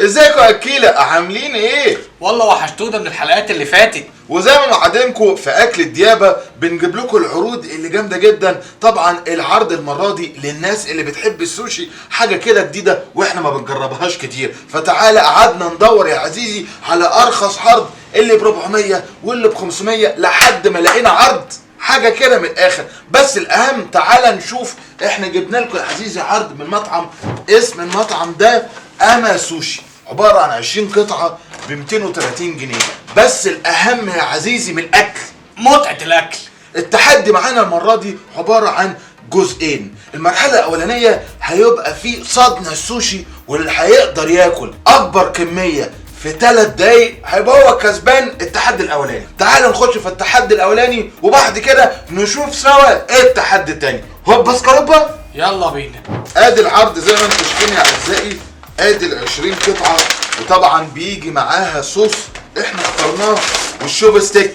ازيكم يا اكيله؟ عاملين ايه؟ والله وحشتونا من الحلقات اللي فاتت. وزي ما وعدنكم في اكل الديابه بنجيب لكم العروض اللي جامده جدا. طبعا العرض المره دي للناس اللي بتحب السوشي، حاجه كده جديده واحنا ما بنجربهاش كتير. فتعالى قعدنا ندور يا عزيزي على ارخص عرض، اللي ب 400 واللي ب 500 لحد ما لقينا عرض حاجه كده من الاخر. بس الاهم تعالى نشوف احنا جبنا لكم يا عزيزي عرض من مطعم، اسم المطعم ده اما سوشي، عباره عن 20 قطعه ب 230 جنيه. بس الاهم يا عزيزي من الاكل، متعة الاكل. التحدي معانا المره دي عباره عن جزئين. المرحله الاولانيه هيبقى فيه صدن السوشي، واللي هيقدر ياكل اكبر كميه في 3 دقايق هيبقى هو كسبان التحدي الاولاني. تعالوا نخش في التحدي الاولاني وبعد كده نشوف سوا ايه التحدي التاني. هوبا سكالوبا، يلا بينا. ادي العرض زي ما انتم شايفين يا اعزائي، ادي ال 20 قطعه، وطبعا بيجي معاها صوص احنا اخترناه والشوب ستيك.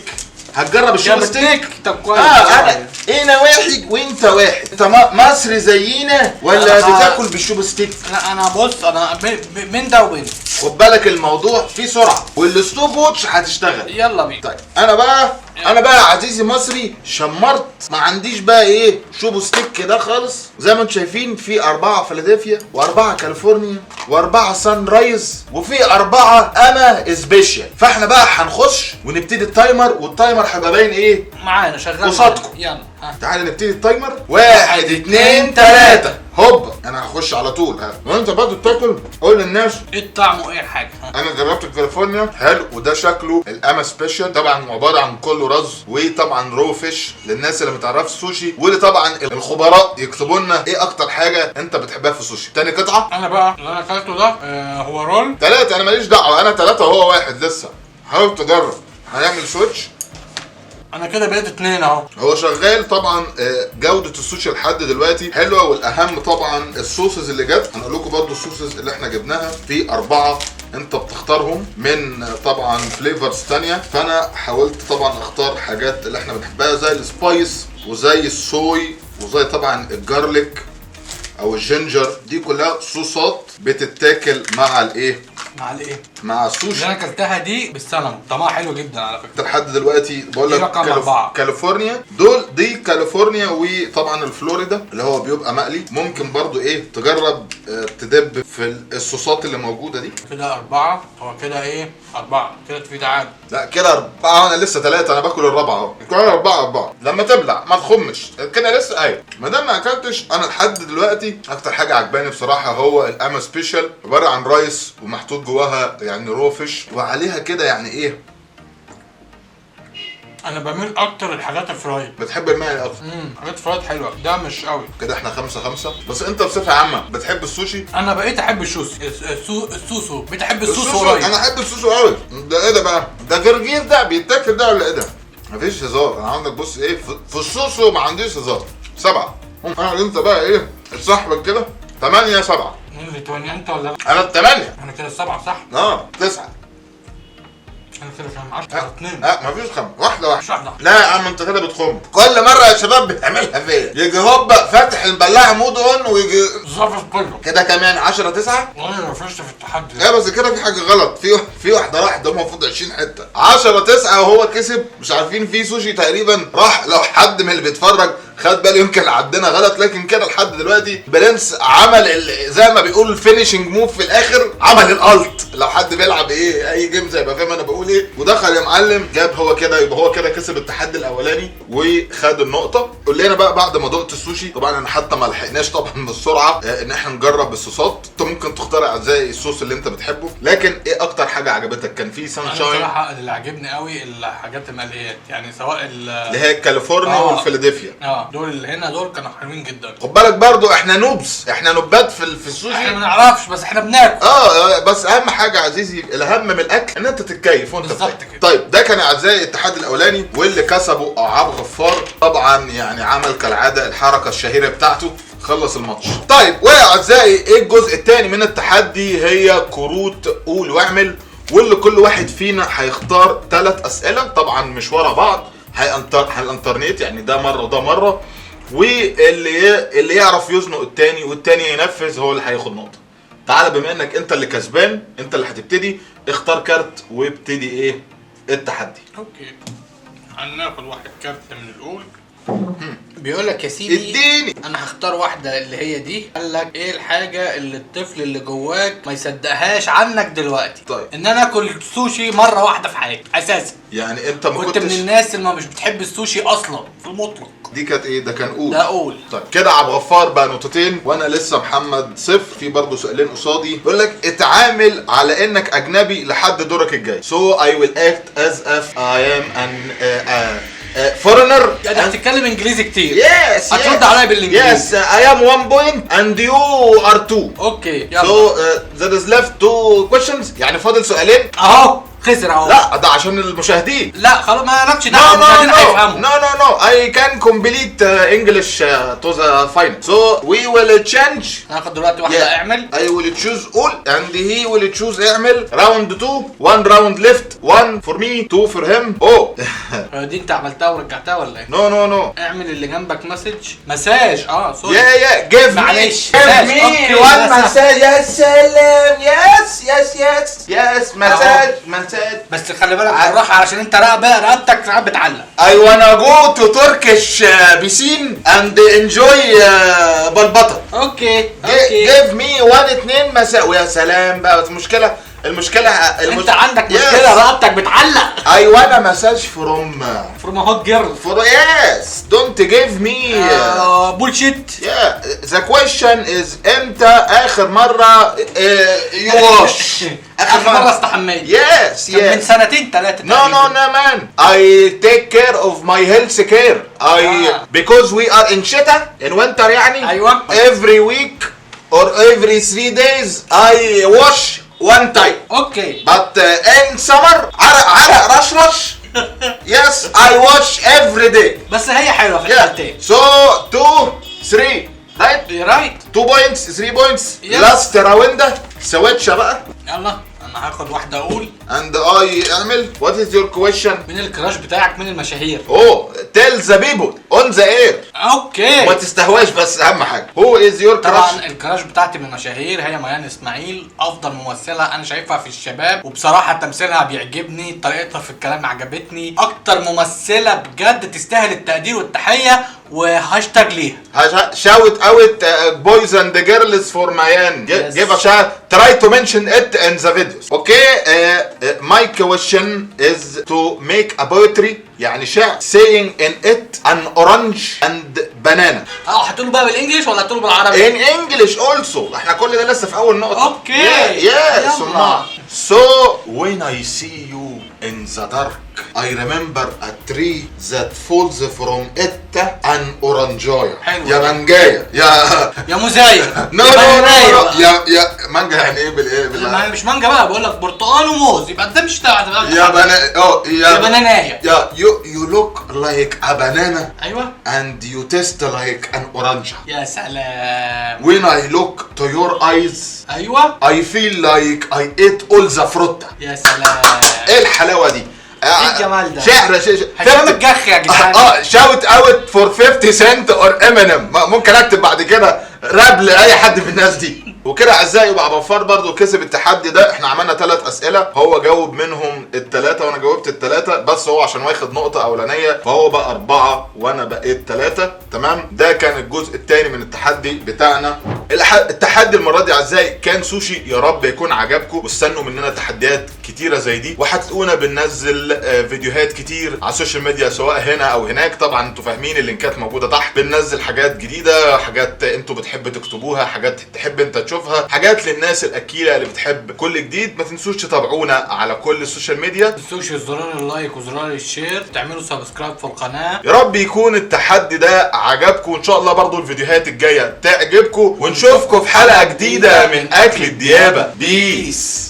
هتجرب الشوب ستيك؟ طب كويس. انا واحد وانت واحد. انت مصري زينا ولا بتاكل بالشوب ستيك؟ انا بص، انا من ده وبين. خد بالك الموضوع فيه سرعه والستوب ووتش هتشتغل. يلا بينا. طيب انا بقى يا عزيزي مصري شمرت، ما عنديش بقى ايه شوبو ستيك كده خالص. زي ما انتم شايفين في 4 فيلادلفيا و4 كاليفورنيا و4 سان رايز وفي 4 اما سبيشال. فاحنا بقى هنخش ونبتدي التايمر، والتايمر هيبقى باين ايه معانا شغال قصادكم. يلا تعالى نبتدي التايمر. 1 2 3 هوبا. انا هخش على طول. وانت برضه بتاكل قول للناس ايه طعمه ايه الحاجه. انا جربت الكاليفورنيا حلو، وده شكله الاما سبيشال. طبعا عباره عن كله رز، وطبعا رو فيش للناس اللي ما تعرفش السوشي، واللي طبعا الخبراء يكتبوا لنا ايه اكتر حاجه انت بتحبها في السوشي. تاني قطعه انا بقى اللي انا اكلته ده هو رول 3. انا ماليش دعوه، انا 3 وهو 1 لسه. حاول تجرب. هنعمل سويتش. انا كده بقيت 2 اهو. هو شغال طبعا. جودة السوشي لحد دلوقتي حلوة، والاهم طبعا الصوصز اللي جت. هنقول لكم برضه الصوصز اللي احنا جبناها في 4 انت بتختارهم من طبعا فليفرز تانية. فانا حاولت طبعا اختار حاجات اللي احنا بنحبها زي السبايس وزي الصوي وزي طبعا الجارليك او الجينجر. دي كلها صوصات بتتاكل مع الايه؟ مع الايه؟ مع السوشي. اللي انا اكلتها دي بالسلمون، طعمها حلو جدا على فكره. لحد دلوقتي بقول لك كاليفورنيا دي كاليفورنيا، وطبعا الفلوريدا اللي هو بيبقى مقلي. ممكن برضو ايه تجرب تدب في الصوصات اللي موجوده دي. كده 4. هو كده ايه 4 كده في تعادل. لا كده 4. انا لسه 3. انا باكل الرابعه اهو. كده 4 لما تبلع ما تخمش كده لسه. ايوه ما دام ما اكلتش. انا لحد دلوقتي اكتر حاجه عجباني بصراحه هو الاما سبيشال، عباره عن رايس ومحطوط جواها يعني رو فيش، وعليها كده يعني ايه. انا بميل اكتر الحاجات الفرايد. بتحب المقلي اكتر؟ حاجات فرايد حلوه، ده مش قوي كده. احنا 5-5. بس انت بصفه عامه بتحب السوشي؟ انا بقيت احب السوشي. السوسو بقيت احب السوسو قريب. انا احب السوسو قوي. ده ايه ده بقى؟ ده جرجير ده بيتاكل ده ولا ايه ده؟ مفيش هزار. انا عندك بص ايه في السوسو ما عنديش هزار. 7. انا انت بقى ايه صاحبك كده 8-7. مين اللي 8 انت ولا انا 8. انا كده 7 صح؟ 9. انا كده كام 10 2. مفيش 5. واحده. مش واحده. لا يا عم انت كده بتخم. كل مره يا شباب بتعملها فيا. يجي هوبا فاتح البلاعه مود اون ويجي ظرف كله كده كمان 10-9. وانا فشت في التحدي. لا بس كده في حاجه غلط. في واحده راحت، ده المفروض 20 حته. 10-9 وهو كسب. مش عارفين في سوشي تقريبا راح. لو حد من اللي بيتفرج خد بالي يمكن عدينا غلط، لكن كده لحد دلوقتي برنس عمل زي ما بيقولوا الفينيشنج موف في الاخر. عمل الالت. لو حد بيلعب ايه اي جيم زي ما فاهم انا بقول ايه. ودخل يا معلم جاب هو كده. يبقى هو كده كسب التحدي الاولاني وخد النقطه. قول لنا بقى بعد ما دقت السوشي، طبعا انا حتى ما لحقناش طبعا بالسرعه ان احنا نجرب الصوصات. انت ممكن تختار زي الصوص اللي انت بتحبه، لكن ايه اكتر حاجه عجبتك؟ كان في سان شاين. انا بصراحه اللي عجبني قوي الحاجات المقليات، يعني سواء اللي هي كاليفورنيا والفيلادلفيا. دول اللي هنا دول كانوا حلوين جدا. خد بالك برضو احنا نوبس، احنا نوبات في السوشي. احنا ما نعرفش بس احنا بناكل. بس اهم حاجه عزيزي الاهم من الاكل ان انت تتكيف وانت بالظبط كده. كده. طيب ده كان اعزائي التحدي الاولاني، واللي كسبه اعاب غفار. طبعا يعني عمل كالعاده الحركه الشهيره بتاعته، خلص الماتش. طيب واعزائي ايه الجزء الثاني من التحدي؟ هي كروت قول واعمل، واللي كل واحد فينا هيختار 3 اسئله طبعا مش ورا بعض، هالانترنت يعني ده مره وده مره، واللي يعرف يزنق التاني والتاني ينفذ هو اللي هياخد نقطه. تعالى بما انك انت اللي كسبان، انت اللي هتبتدي، اختار كارت وابتدي ايه التحدي. اوكي هناخد واحد كارت من الاول. بيقول لك يا سيدي اديني. انا هختار واحده اللي هي دي. قال لك ايه الحاجه اللي الطفل اللي جواك ما يصدقهاش عنك دلوقتي؟ طيب. ان انا اكل سوشي مره واحده في حياتي اساسا. يعني انت ما كنت من الناس اللي ما مش بتحب السوشي اصلا في المطلق. دي كانت ايه؟ ده كان اول. ده اول. طيب كده عبد الغفار بقى نقطتين وانا لسه محمد صفر. في برضه سؤالين قصادي. بيقول لك اتعامل على انك اجنبي لحد دورك الجاي. So I will act as if I am an foreigner. يعني هتتكلم انجليزي كتير. Yes. هترد عليا بالانجليزي. Yes, I am 1 point and you are 2. اوكي يلا. So there is left 2 questions. يعني فاضل سؤالين. اهو خسر اهو. لا ده عشان المشاهدين. لا خلاص ما لكش No, دعوه، no, المشاهدين no, هيفهموا. no, no, no. I can complete English to the final. So we will change. هناخد دلوقتي واحده اعمل. I will choose all and he will choose اعمل. Round 2. 1 round left. 1 for me, 2 for him. Oh. دي انت عملتها ورجعتها ولا ايه؟ No, no, no. اعمل اللي جنبك مساج. سوري. Yeah. Give معلش. me. Give me أوكي، one مساج. massage. يا سلام. Yes. Massage. بس خلي بالك بالراحه عشان انت رقبتك ساعات بتعلق. I wanna go to Turkish piscine and enjoy بلبطة. اوكي Give me 1 2 مساء. ويا سلام بقى. بس المشكلة انت عندك مشكله رقبتك بتعلق. I wanna massage from فروم هوت جيرل. yes. Don't give me بولشيت. yeah. The question is امتى آخر مرة you wash. اخر مره استحميت. Yes. من 2 3 No man. I take care of my health care. Because we are in شتاء in winter يعني. أيوة. Every week or every 3 days I wash 1 time. اوكي. But in summer عرق رشرش. Yes, I wash every day. بس هي حلوه في الحالتين. So 2 3 right. رايت. 2 points 3 points. Yes. Last round سويتشة بقى. يلا انا هاخد واحده اقول. And I اعمل. What is your question? مين الكراش بتاعك من المشاهير؟ tell the people on the air. اوكي. ما تستهواش بس اهم حاجه. Who is your طبعا crush? الكراش بتاعتي من المشاهير هي ميان اسماعيل، افضل ممثله انا شايفها في الشباب، وبصراحه تمثيلها بيعجبني، طريقتها في الكلام عجبتني، اكتر ممثله بجد تستاهل التقدير والتحيه، وهاشتاج ليها. Shout out boys and girls for Mayan. Yes. Give a shout. Try to mention it in the videos. Okay. My question is to make a poetry. يعني شعر saying in it an orange and banana. هتقوله بقى بالانجلش ولا هتقوله بالعربي؟ In English also. احنا كل ده لسه في اول نقطة. اوكي. Yes. يلا. So when I see you in the dark I remember a tree that falls from it an orangeoya. حلو. يا مانجايا يا مزايا. نو يا مانجا يعني ايه ما مش مانجا بقى، بقول لك برتقال وموز، يبقى ده مش تبع. يا بنانايه. you look like a banana ايوه. and you taste like an orange. يا سلام. When I look to your eyes ايوه. I feel like I ate all the fruit. يا سلام. ايه الحلاوه دي؟ ايه الجمال ده؟ شعر هشام الجخ يا جدعان. شاوت اوت فور 50 سنت اور امينيم. ممكن اكتب بعد كده راب لاي حد في الناس دي. وكده اعزائي يبقى عبد الغفار برضو كسب التحدي ده. احنا عملنا 3 اسئله، هو جاوب منهم ال3 وانا جاوبت ال3، بس هو عشان واخد نقطه اولانيه فهو بقى 4 وانا بقيت 3. تمام. ده كان الجزء الثاني من التحدي بتاعنا. التحدي المره دي اعزائي كان سوشي. يا رب يكون عجبكم، واستنوا مننا تحديات كتيره زي دي، وهتلاقونا بننزل فيديوهات كتير على السوشيال ميديا سواء هنا او هناك. طبعا انتوا فاهمين اللينكات موجوده تحت. بننزل حاجات جديده، حاجات انتوا بتحبوا تكتبوها، حاجات تحب انت تشوفها، حاجات للناس الاكيله اللي بتحب كل جديد. ما تنسوش تتابعونا على كل السوشيال ميديا. ما تنسوش زرار اللايك وزرار الشير، تعملوا سبسكرايب في القناه. يا رب يكون التحدي ده عجبكم، وان شاء الله برضو الفيديوهات الجايه تعجبكم، ونشوفكم في حلقه جديده من اكل الديابه. بيس.